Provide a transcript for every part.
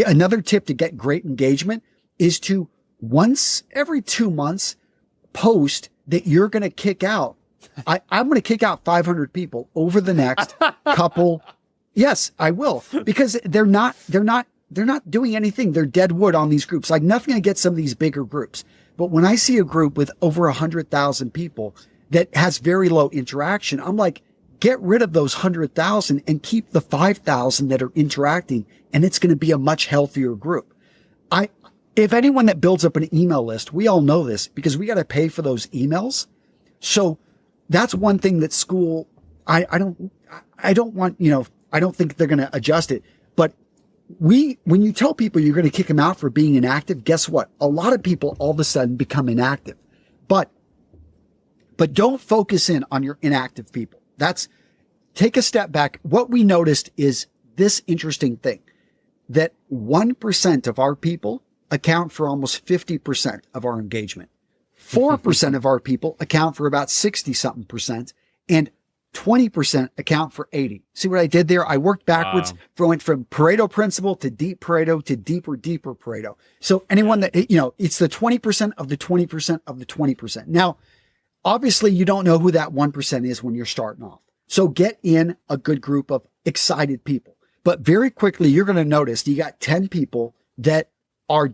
Another tip to get great engagement is to once every 2 months post that you're going to kick out. I'm going to kick out 500 people over the next couple. Yes, I will, because they're not doing anything. They're dead wood on these groups. Like, nothing against some of these bigger groups. But when I see a group with over 100,000 people that has very low interaction, I'm like, get rid of those 100,000 and keep the 5,000 that are interacting. And it's going to be a much healthier group. If anyone that builds up an email list, we all know this because we got to pay for those emails. So that's one thing that Skool, I don't want, I don't think they're going to adjust it. But when you tell people you're going to kick them out for being inactive, guess what? A lot of people all of a sudden become inactive. But don't focus in on your inactive people. Take a step back. What we noticed is this interesting thing, that 1% of our people account for almost 50% of our engagement. 4% of our people account for about 60-something%, and 20% account for 80. See what I did there? I worked backwards, went from Pareto principle to deep Pareto to deeper Pareto. So anyone that, it's the 20% of the 20% of the 20%. Now, obviously you don't know who that 1% is when you're starting off. So get in a good group of excited people. But very quickly, you're going to notice you got 10 people that are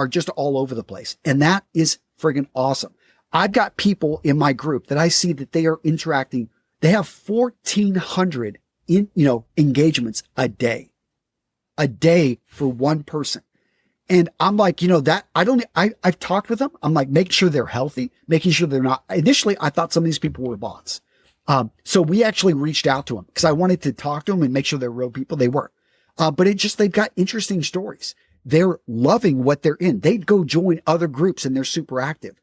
just all over the place. And that is friggin' awesome. I've got people in my group that I see that they are interacting. They have 1,400 engagements a day for one person. And I'm like, I've talked with them. I'm like, making sure they're healthy, making sure they're not. Initially, I thought some of these people were bots. So we actually reached out to them because I wanted to talk to them and make sure they're real people. They were. But they've got interesting stories. They're loving what they're in. They'd go join other groups and they're super active.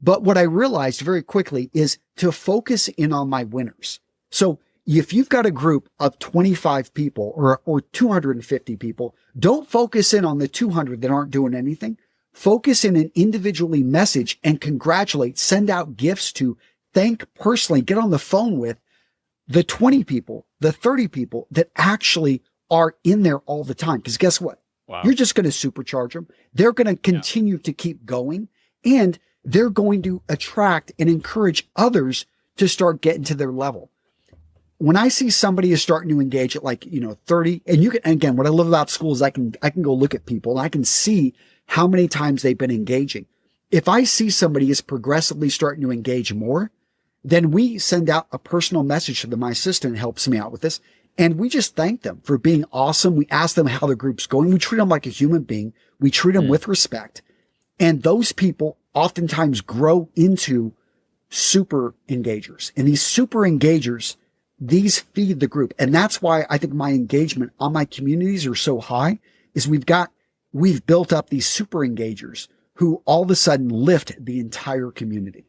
But what I realized very quickly is to focus in on my winners. So if you've got a group of 25 people or 250 people, don't focus in on the 200 that aren't doing anything. Focus in and individually message and congratulate, send out gifts to, thank personally, get on the phone with the 20 people, the 30 people that actually are in there all the time. Because guess what? Wow. You're just going to supercharge them. They're going to continue to keep going, and they're going to attract and encourage others to start getting to their level. When I see somebody is starting to engage at 30, and again, what I love about Skool is I can go look at people and I can see how many times they've been engaging. If I see somebody is progressively starting to engage more, then we send out a personal message to them. My assistant helps me out with this. And we just thank them for being awesome. We ask them how the group's going. We treat them like a human being. We treat them with respect. And those people oftentimes grow into super engagers. And these super engagers, these feed the group. And that's why I think my engagement on my communities are so high, is we've built up these super engagers who all of a sudden lift the entire community.